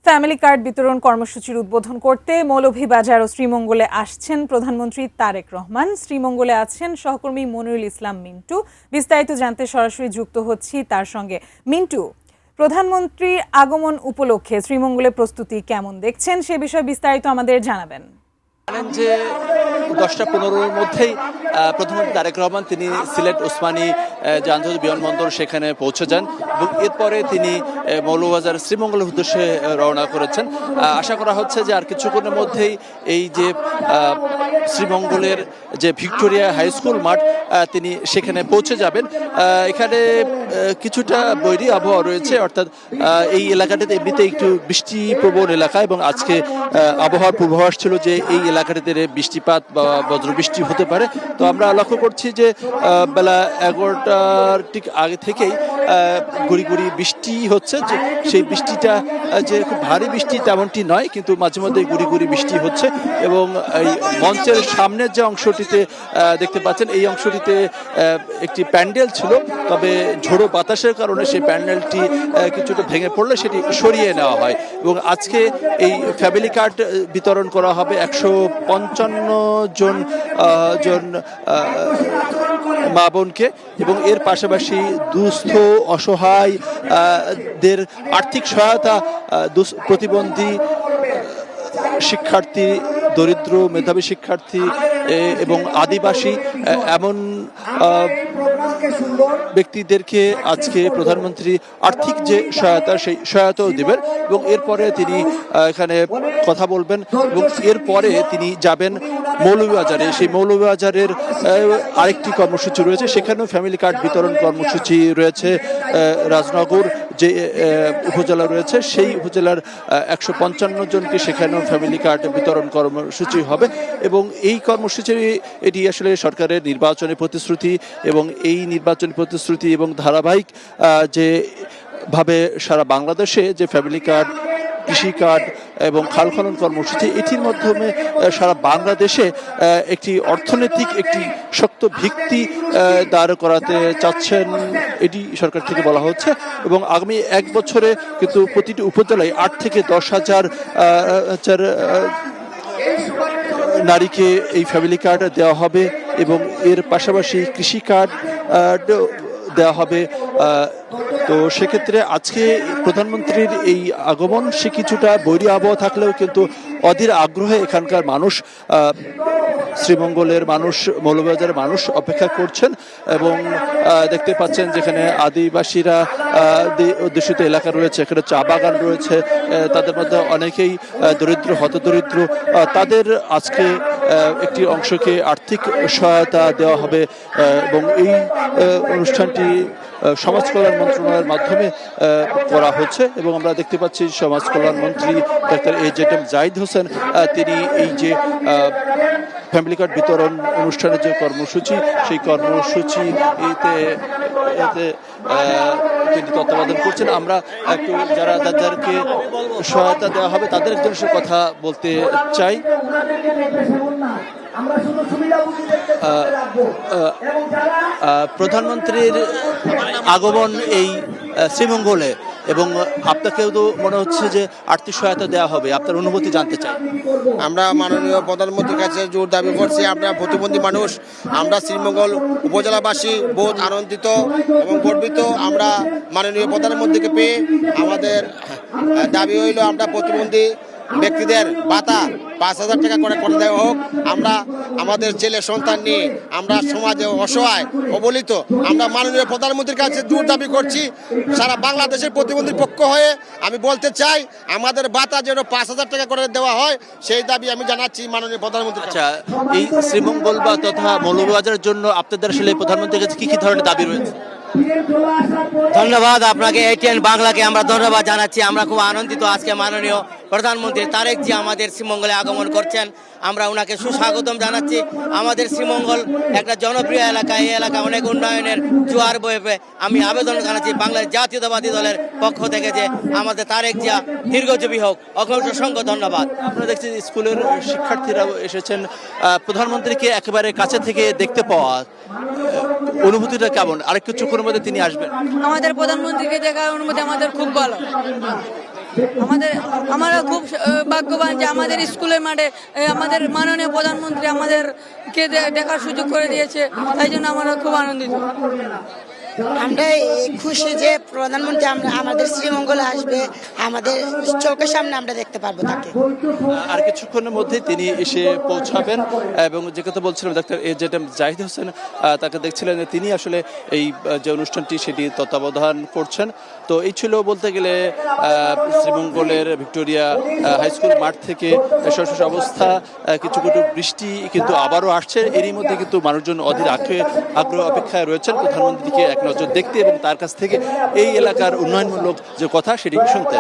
Family card বিতরণ কর্মসূচির উদ্বোধন করতে মৌলভীবাজার ও শ্রীমঙ্গলে আসছেন প্রধানমন্ত্রী তারেক রহমান। শ্রীমঙ্গলে আছেন সহকর্মী মনিরুল ইসলাম মিন্টু। বিস্তারিত জানতে সরাসরি যুক্ত হচ্ছি তার সঙ্গে। মিন্টু, প্রধানমন্ত্রীর আগমন উপলক্ষে শ্রীমঙ্গলে প্রস্তুতি কেমন দেখছেন সে বিষয়ে বিস্তারিত আমাদের জানাবেন। জানেন যে 10টা 15-এর মধ্যেই প্রধানমন্ত্রী তারেক রহমান তিনি সিলেট ওসমানী যে আন্তর্জাতিক বিমানবন্দর সেখানে পৌঁছে যান এবং এরপরে তিনি মৌলভীবাজার শ্রীমঙ্গলের উদ্দেশ্যে রওনা করেছেন। আশা করা হচ্ছে যে আর কিছুক্ষণের মধ্যেই এই যে শ্রীমঙ্গলের যে ভিক্টোরিয়া হাই স্কুল মাঠ তিনি সেখানে পৌঁছে যাবেন। এখানে কিছুটা বৈরী আবহাওয়া রয়েছে, অর্থাৎ এই এলাকাটিতে এমনিতে একটু বৃষ্টিপ্রবণ এলাকা এবং আজকে আবহাওয়ার পূর্বাভাস ছিল যে এই এলাকাটিতে বৃষ্টিপাত বা বজ্রবৃষ্টি হতে পারে। তো আমরা লক্ষ্য করছি যে বেলা 11টার ঠিক আগে থেকেই গুড়ি গুড়ি বৃষ্টি হচ্ছে। যে সেই বৃষ্টিটা যে খুব ভারী বৃষ্টি তেমনটি নয়, কিন্তু মাঝে মধ্যে গুড়ি গুড়ি বৃষ্টি হচ্ছে এবং এই মঞ্চের সামনের যে অংশটিতে দেখতে পাচ্ছেন এই অংশটিতে একটি প্যান্ডেল ছিল, তবে ঝোড়ো বাতাসের কারণে সেই প্যান্ডেলটি কিছুটা ভেঙে পড়লে সেটি সরিয়ে নেওয়া হয় এবং আজকে এই ফ্যামিলি কার্ড বিতরণ করা হবে 155 জন মা বোনকে এবং এর পাশাপাশি দুস্থ অসহায়দের আর্থিক সহায়তা, প্রতিবন্ধী শিক্ষার্থী, দরিদ্র মেধাবী শিক্ষার্থী এবং আদিবাসী এমন ব্যক্তিদেরকে আজকে প্রধানমন্ত্রী আর্থিক যে সহায়তা সেই সহায়তাও দেবেন এবং এরপরে তিনি এখানে কথা বলবেন এবং এরপরে তিনি যাবেন মৌলভীবাজারে। সেই মৌলভীবাজারের আরেকটি কর্মসূচি রয়েছে, সেখানেও ফ্যামিলি কার্ড বিতরণ কর্মসূচি রয়েছে। রাজনগর যে উপজেলা রয়েছে সেই উপজেলার 155 জনকে সেখানেও ফ্যামিলি কার্ড বিতরণ কর্মসূচি হবে এবং এই কর্মসূচি এটি আসলে সরকারের নির্বাচনী প্রতিশ্রুতি এবং এই নির্বাচনী প্রতিশ্রুতি এবং ধারাবাহিক যে ভাবে সারা বাংলাদেশে যে ফ্যামিলি কার্ড, কৃষি কার্ড এবং খাল খনন কর্মসূচি, এটির মাধ্যমে সারা বাংলাদেশে একটি অর্থনৈতিক একটি শক্ত ভিত্তি দাঁড় করাতে চাচ্ছেন, এটি সরকার থেকে বলা হচ্ছে এবং আগামী 1 বছরে কিন্তু প্রতিটি উপজেলায় 8 থেকে 10,000 নারীকে এই ফ্যামিলি কার্ড দেওয়া হবে এবং এর পাশাপাশি কৃষি কার্ড দেওয়া হবে। তো সেক্ষেত্রে আজকে প্রধানমন্ত্রীর এই আগমন সে কিছুটা বৈরী আবহাওয়া থাকলেও কিন্তু অধীর আগ্রহে এখানকার মানুষ, শ্রীমঙ্গলের মানুষ, মৌলভীবাজারের মানুষ অপেক্ষা করছেন এবং দেখতে পাচ্ছেন যেখানে আদিবাসীরা অধ্যুষিত এলাকা রয়েছে, এখানে চা বাগান রয়েছে, তাদের মধ্যে অনেকেই দরিদ্র হতদরিদ্র, তাদের আজকে একটি অংশকে আর্থিক সহায়তা দেওয়া হবে এবং এই অনুষ্ঠানটি সমাজ কল্যাণ মন্ত্রণালয়ের মাধ্যমে করা হচ্ছে এবং আমরা দেখতে পাচ্ছি সমাজ কল্যাণ মন্ত্রী ডাক্তার AJM জাহিদ হোসেন তিনি এই যে ফ্যামিলি কার্ড বিতরণ অনুষ্ঠানের যে কর্মসূচি সেই কর্মসূচিতে তিনি তত্ত্বাবধান করছেন। আমরা একটু যাদেরকে সহায়তা দেওয়া হবে তাদের একজনের সাথে কথা বলতে চাই। প্রধানমন্ত্রীর আগমন এই শ্রীমঙ্গলে এবং আপনাকেও তো মনে হচ্ছে যে আর্থিক সহায়তা দেওয়া হবে, আপনার অনুভূতি জানতে চাই। আমরা মাননীয় প্রধানমন্ত্রীর কাছে জোর দাবি করছি, আমরা প্রতিবন্ধী মানুষ, আমরা শ্রীমঙ্গল উপজেলাবাসী বহুত আনন্দিত এবং গর্বিত। আমরা মাননীয় প্রধানমন্ত্রীকে পেয়ে আমাদের দাবি হইল আমরা প্রতিবন্ধী ব্যক্তিদের ভাতা 5,000 টাকা করে দেওয়া হোক। আমরা আমাদের ছেলে সন্তান নিয়ে আমরা সমাজে অসহায় অবহেলিত, আমরা মাননীয় প্রধানমন্ত্রীর কাছে জোর দাবি করছি সারা বাংলাদেশের প্রতিবন্ধীর পক্ষ হয়ে আমি বলতে চাই আমাদের ভাতা যেন 5,000 টাকা করে দেওয়া হয়, সেই দাবি আমি জানাচ্ছি মাননীয় প্রধানমন্ত্রী। আচ্ছা, এই শ্রীমঙ্গল বা তথা মৌলভীবাজারের জন্য আপনাদের আসলে প্রধানমন্ত্রীর কাছে কি ধরনের দাবি রয়েছে? ধন্যবাদ আপনাকে, ATN বাংলাকে আমরা ধন্যবাদ জানাচ্ছি। আমরা খুব আনন্দিত আজকে মাননীয় প্রধানমন্ত্রী তারেক জি আমাদের শ্রীমঙ্গলে আগমন করছেন, আমরা ওনাকে সুস্বাগতম জানাচ্ছি। আমাদের শ্রীমঙ্গল একটা জনপ্রিয় এলাকা, এই এলাকা অনেক উন্নয়নের জোয়ার বইবে। আমি আবেদন জানাচ্ছি বাংলাদেশ জাতীয়তাবাদী দলের পক্ষ থেকে যে আমাদের তারেক জিয়া দীর্ঘজীবী হোক। অসংখ্য ধন্যবাদ। আপনারা দেখছি স্কুলের শিক্ষার্থীরাও এসেছেন, প্রধানমন্ত্রীকে একেবারে কাছে থেকে দেখতে পাওয়া অনুভূতিটা কেমন? আরেকটু চোখের মধ্যে তিনি আসবেন। আমাদের প্রধানমন্ত্রীকে দেখার অনুমতি আমাদের খুব ভালো। ভাগ্যবান যে আমাদের স্কুলের মাঠে আমাদের মাননীয় প্রধানমন্ত্রী আমাদেরকে দেখার সুযোগ করে দিয়েছে, তাই জন্য আমরা খুব আনন্দিত। আমরা খুশি যে প্রধানমন্ত্রী আমাদের শ্রীমঙ্গলে আসবে, আমাদের চোখের সামনে আমরা দেখতে পারবো তাকে। আর কিছুক্ষণের মধ্যেই তিনি এসে পৌঁছাবেন এবং যে কথা বলছিলাম ডাক্তার যেটা জাহিদ হোসেন তাকে দেখছিলেন যে তিনি আসলে এই যে অনুষ্ঠানটি সেটি তত্ত্বাবধান করছেন। তো এই ছিল বলতে গেলে শ্রীমঙ্গলের ভিক্টোরিয়া হাই স্কুল মাঠ থেকে সর্বশেষ অবস্থা। কিছু বৃষ্টি কিন্তু আবারও আসছে, এরই মধ্যে কিন্তু মানুষজন অধীর আগ্রহ অপেক্ষায় রয়েছেন প্রধানমন্ত্রীকে এক নজর দেখতে এবং তার কাছ থেকে এই এলাকার উন্নয়নমূলক যে কথা সেটি শুনতে।